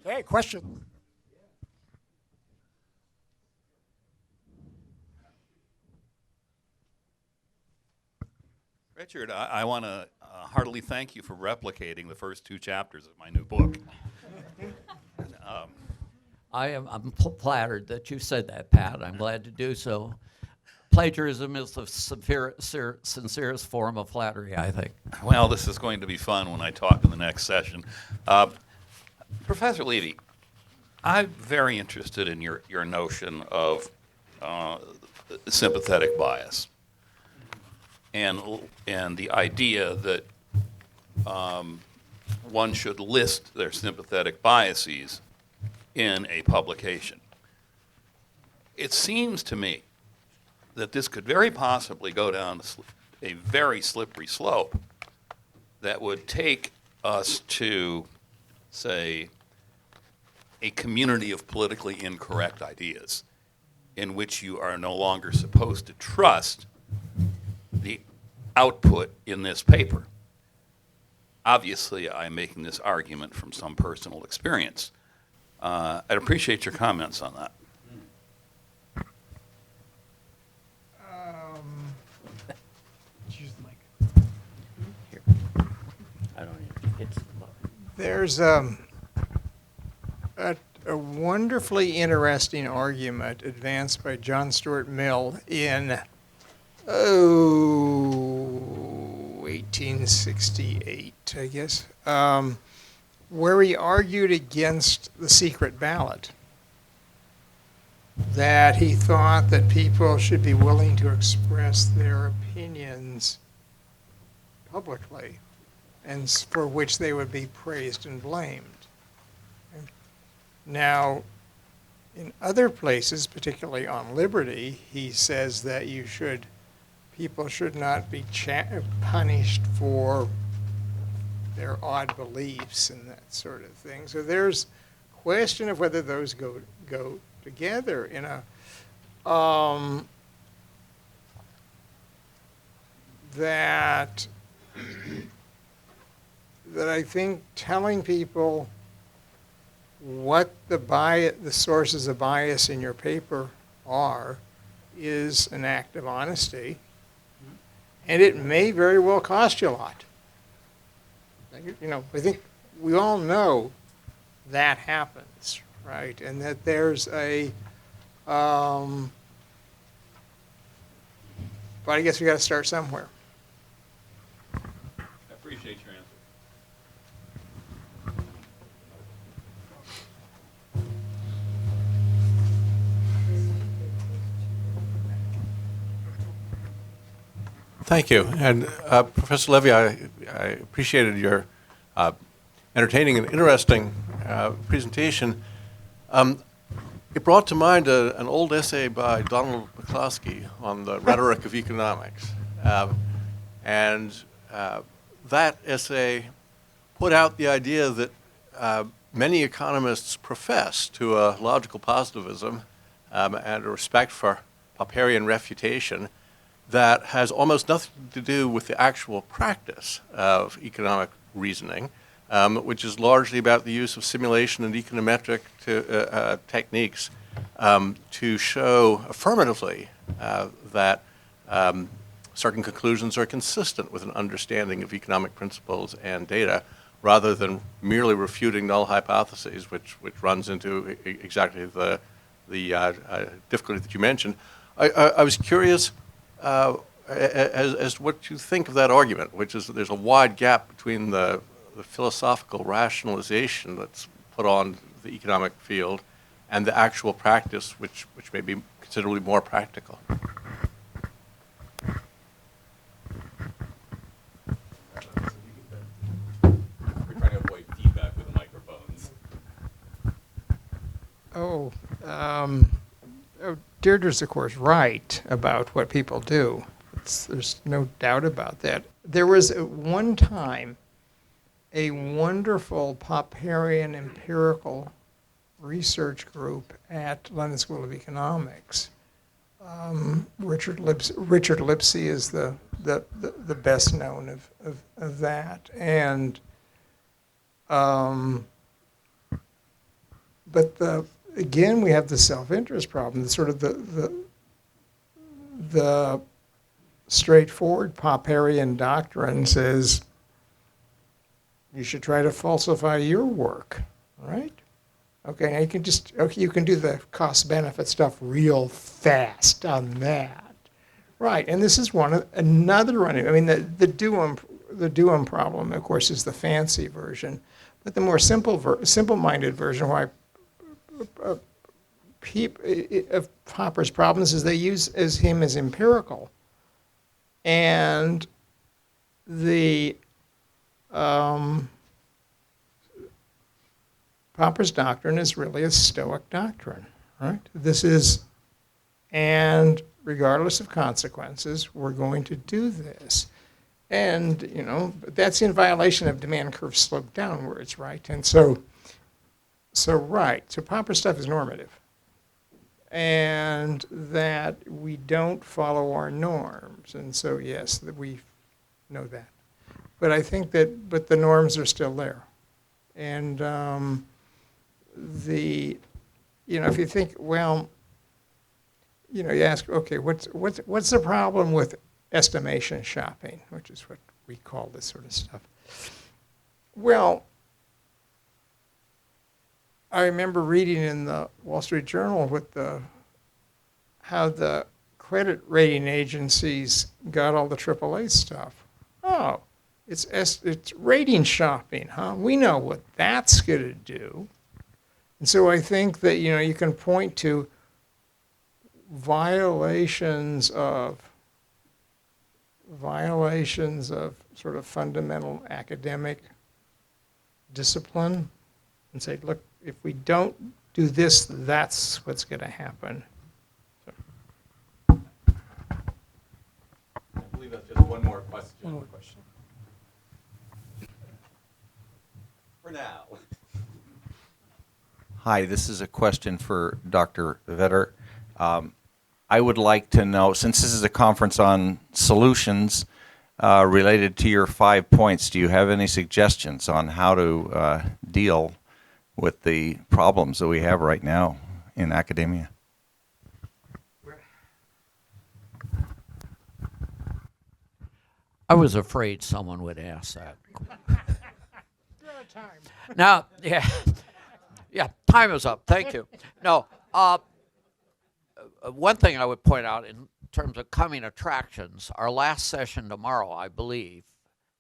Hey, question. Richard, I want to heartily thank you for replicating the first two chapters of my new book. I'm flattered that you said that, Pat. I'm glad to do so. Plagiarism is the sincerest form of flattery, I think. Well, this is going to be fun when I talk in the next session. Professor Levy, I'm very interested in your notion of sympathetic bias and the idea that one should list their sympathetic biases in a publication. It seems to me that this could very possibly go down a very slippery slope that would take us to, say, a community of politically incorrect ideas in which you are no longer supposed to trust the output in this paper. Obviously, I'm making this argument from some personal experience. I'd appreciate your comments on that. Use the mic. I don't even, it's, There's a wonderfully interesting argument advanced by John Stuart Mill in 1868, I guess, where he argued against the secret ballot. That he thought that people should be willing to express their opinions publicly, and for which they would be praised and blamed. Now, in other places, particularly on liberty, he says that people should not be punished for their odd beliefs and that sort of thing. So there's question of whether those go together in a that I think telling people what the sources of bias in your paper are is an act of honesty, and it may very well cost you a lot. You know, I think we all know that happens, right? And that there's but I guess we got to start somewhere. I appreciate your answer. Thank you. And Professor Levy, I appreciated your entertaining and interesting presentation. It brought to mind an old essay by Donald McCloskey on the rhetoric of economics. And that essay put out the idea that many economists profess to a logical positivism and a respect for Popperian refutation that has almost nothing to do with the actual practice of economic reasoning, which is largely about the use of simulation and econometric techniques to show affirmatively that certain conclusions are consistent with an understanding of economic principles and data, rather than merely refuting null hypotheses, which runs into exactly the difficulty that you mentioned. I was curious as to what you think of that argument, which is that there's a wide gap between the philosophical rationalization that's put on the economic field and the actual practice, which may be considerably more practical. We're trying to avoid feedback with the microphones. Deirdre's, of course, right about what people do. There's no doubt about that. There was at one time a wonderful Popperian empirical research group at London School of Economics. Richard Lipsey is the best known of that. And again, we have the self-interest problem, sort of the straightforward Popperian doctrine says you should try to falsify your work, right? Okay, now you can do the cost-benefit stuff real fast on that, right? And this is another one. I mean, the Duum problem, of course, is the fancy version, but the more simple-minded version, why of Popper's problems is they use him as empirical, and the Popper's doctrine is really a Stoic doctrine, right? And regardless of consequences, we're going to do this. And, that's in violation of demand curve slope downwards, right? And so Popper's stuff is normative. And that we don't follow our norms. And so, yes, that we know that. But I think but the norms are still there. And if you think, well, you ask, okay, what's the problem with estimation shopping, which is what we call this sort of stuff? Well, I remember reading in the Wall Street Journal how the credit rating agencies got all the AAA stuff. Oh, it's rating shopping, huh? We know what that's going to do. And so I think that, you can point to violations of sort of fundamental academic discipline and say, look, if we don't do this, that's what's going to happen. I believe that's just one more question. One more question. For now. Hi, this is a question for Dr. Vedder. I would like to know, since this is a conference on solutions related to your 5 points, do you have any suggestions on how to deal with the problems that we have right now in academia? I was afraid someone would ask that. Now, yeah, time is up. Thank you. No, one thing I would point out in terms of coming attractions, our last session tomorrow, I believe,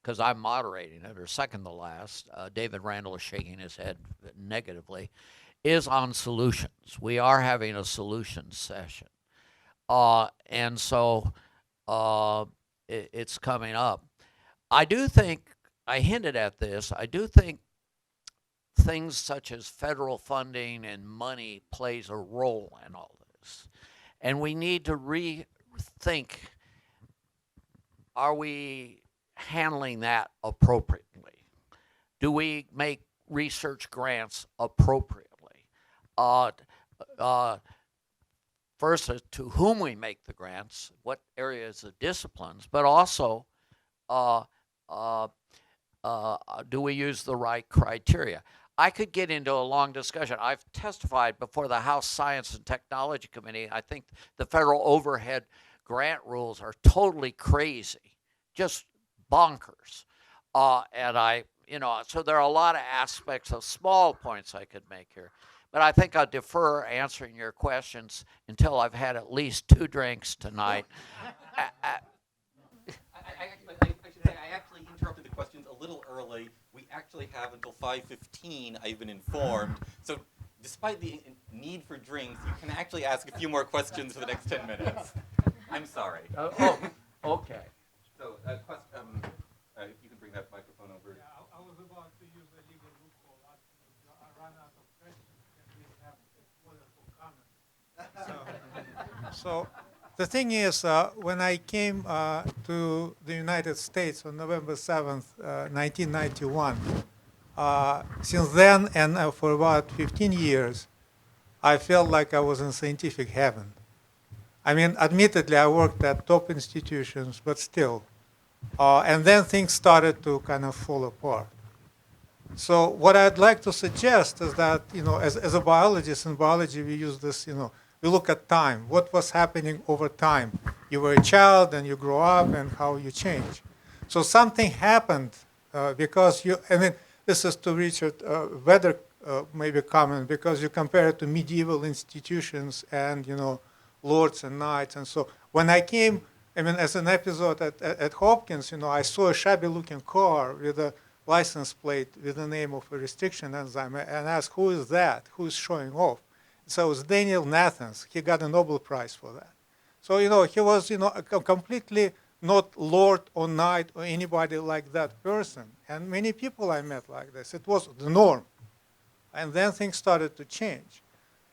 because I'm moderating it, or second to last, David Randall is shaking his head negatively, is on solutions. We are having a solutions session. And so it's coming up. I do think, I hinted at this, I do think things such as federal funding and money plays a role in all this. And we need to rethink, are we handling that appropriately? Do we make research grants appropriately? First, to whom we make the grants, what areas of disciplines, but also do we use the right criteria? I could get into a long discussion. I've testified before the House Science and Technology Committee. I think the federal overhead grant rules are totally crazy, just bonkers. So there are a lot of aspects of small points I could make here. But I think I'll defer answering your questions until I've had at least 2 drinks tonight. I actually interrupted the questions a little early. We actually have until 5:15, I've been informed. So despite the need for drinks, you can actually ask a few more questions for the next 10 minutes. I'm sorry. Okay. So, you can bring that microphone over. Yeah, I was about to use the legal loophole. I ran out of questions, and we have wonderful comments. So the thing is, when I came to the United States on November 7th, 1991, since then and for about 15 years, I felt like I was in scientific heaven. I mean, admittedly, I worked at top institutions, but still. And then things started to kind of fall apart. So what I'd like to suggest is that, as a biologist, in biology we use this, we look at time, what was happening over time. You were a child and you grow up and how you change. So something happened because this is to Richard Vedder maybe comment, because you compare it to medieval institutions and, lords and knights. And so when I came, as an episode at Hopkins, I saw a shabby-looking car with a license plate with the name of a restriction enzyme and asked, who is that? Who's showing off? So it was Daniel Nathans. He got a Nobel Prize for that. So, he was, completely not lord or knight or anybody like that person. And many people I met like this, it was the norm. And then things started to change.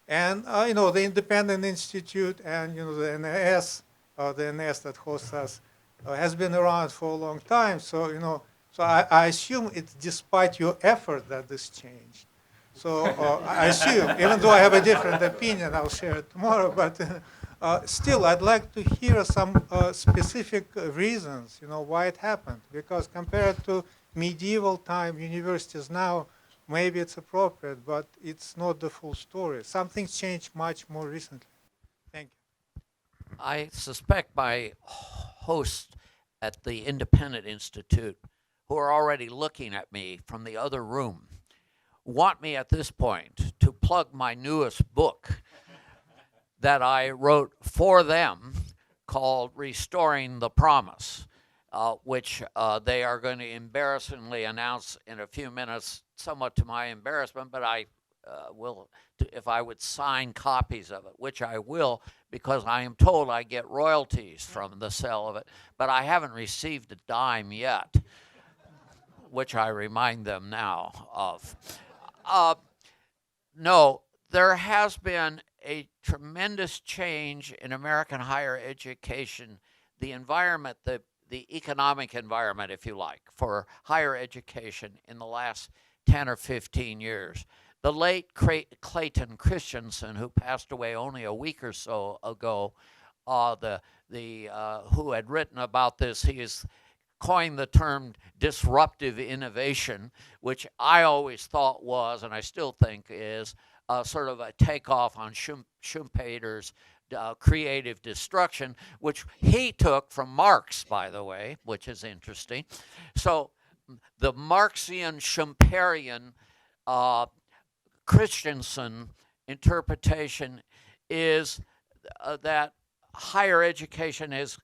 And, the Independent Institute and, the NAS, that hosts us, has been around for a long time. So, so I assume it's despite your effort that this changed. So I assume, even though I have a different opinion, I'll share it tomorrow, but still I'd like to hear some specific reasons, why it happened. Because compared to medieval time, universities now, maybe it's appropriate, but it's not the full story. Something's changed much more recently. Thank you. I suspect my hosts at the Independent Institute, who are already looking at me from the other room, want me at this point to plug my newest book that I wrote for them called Restoring the Promise, which they are going to embarrassingly announce in a few minutes, somewhat to my embarrassment, but I will, if I would sign copies of it, which I will, because I am told I get royalties from the sale of it, but I haven't received a dime yet, which I remind them now of. No, there has been a tremendous change in American higher education, the environment, the economic environment, if you like, for higher education in the last 10 or 15 years. The late Clayton Christensen, who passed away only a week or so ago, who had written about this, he has coined the term disruptive innovation, which I always thought was, and I still think is, sort of a takeoff on Schumpeter's creative destruction, which he took from Marx, by the way, which is interesting. So the Marxian Schumperian Christensen interpretation is that higher education is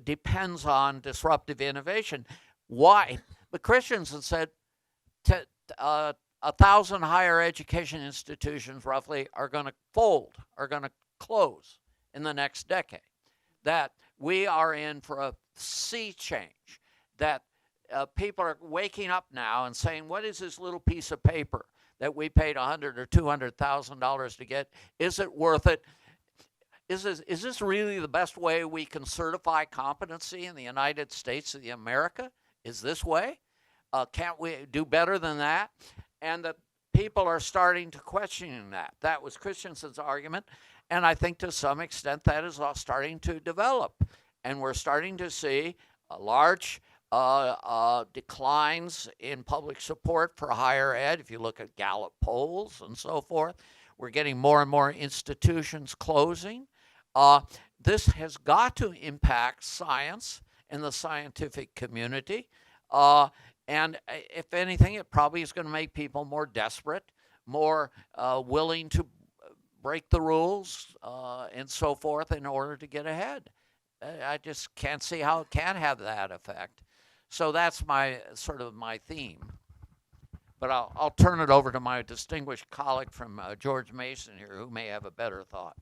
depends on disruptive innovation. Why? But Christensen said 1,000 higher education institutions roughly are going to fold, are going to close in the next decade. That we are in for a sea change, that people are waking up now and saying, what is this little piece of paper that we paid $100,000 or $200,000 to get? Is it worth it? Is this really the best way we can certify competency in the United States of America? Is this way? Can't we do better than that? And the people are starting to question that. That was Christensen's argument, and I think to some extent that is starting to develop. And we're starting to see large declines in public support for higher ed. If you look at Gallup polls and so forth, we're getting more and more institutions closing. This has got to impact science and the scientific community. And if anything, it probably is going to make people more desperate, more willing to break the rules and so forth in order to get ahead. I just can't see how it can have that effect. So that's my theme. But I'll turn it over to my distinguished colleague from George Mason here, who may have a better thought.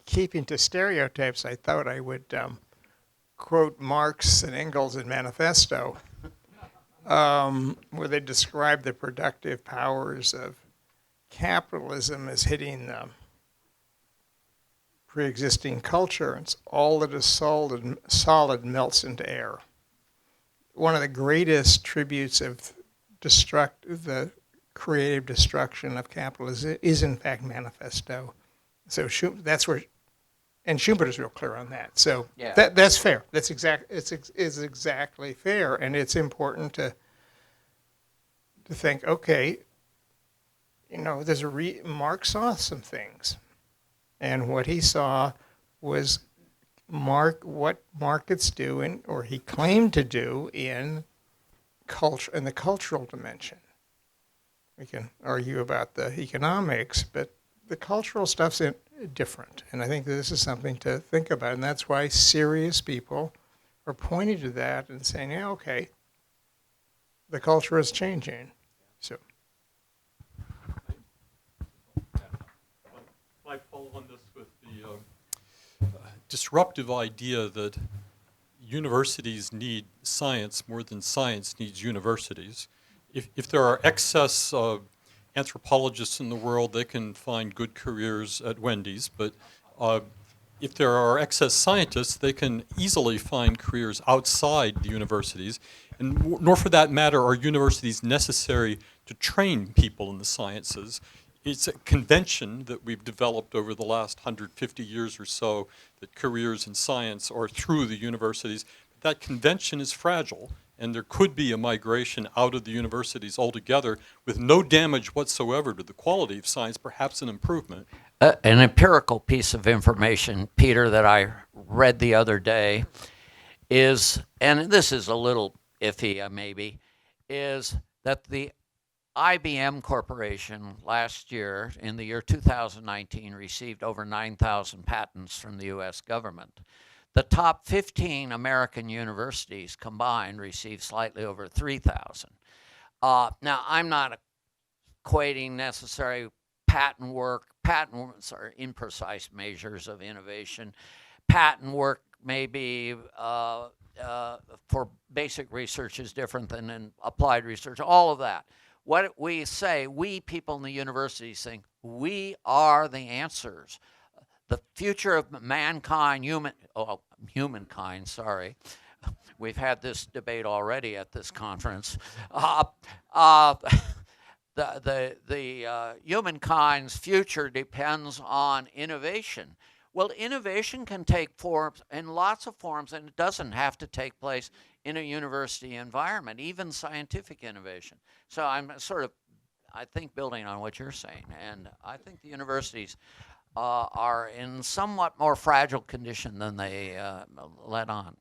Keeping to stereotypes, I thought I would quote Marx and Engels in Manifesto, where they describe the productive powers of capitalism as hitting the pre-existing culture, and all that is solid melts into air. One of the greatest tributes of the creative destruction of capitalism is in fact Manifesto. So that's where And Schumpeter's real clear on that. So Yeah. that's fair. That's is exactly fair. And it's important to think, okay, there's Mark saw some things. And what he saw was what markets do, or he claimed to do in the cultural dimension. We can argue about the economics, but the cultural stuff's different. And I think that this is something to think about. And that's why serious people are pointing to that and saying, yeah, okay, the culture is changing. So. I follow on this with the disruptive idea that universities need science more than science needs universities. If there are excess anthropologists in the world, they can find good careers at Wendy's, but if there are excess scientists, they can easily find careers outside the universities, and nor for that matter are universities necessary to train people in the sciences. It's a convention that we've developed over the last 150 years or so that careers in science are through the universities. But that convention is fragile, and there could be a migration out of the universities altogether with no damage whatsoever to the quality of science, perhaps an improvement. An empirical piece of information, Peter, that I read the other day is, and this is a little iffy maybe, is that the IBM Corporation last year, in the year 2019, received over 9,000 patents from the U.S. government. The top 15 American universities combined received slightly over 3,000. Now, I'm not equating necessary patent work. Patents are imprecise measures of innovation. Patent work may be for basic research is different than in applied research, all of that. What we say, we people in the universities think, we are the answers. The future of mankind, humankind, sorry. We've had this debate already at this conference. The humankind's future depends on innovation. Well, innovation can take forms in lots of forms, and it doesn't have to take place in a university environment, even scientific innovation. So I'm I think, building on what you're saying, and I think the universities are in somewhat more fragile condition than they let on.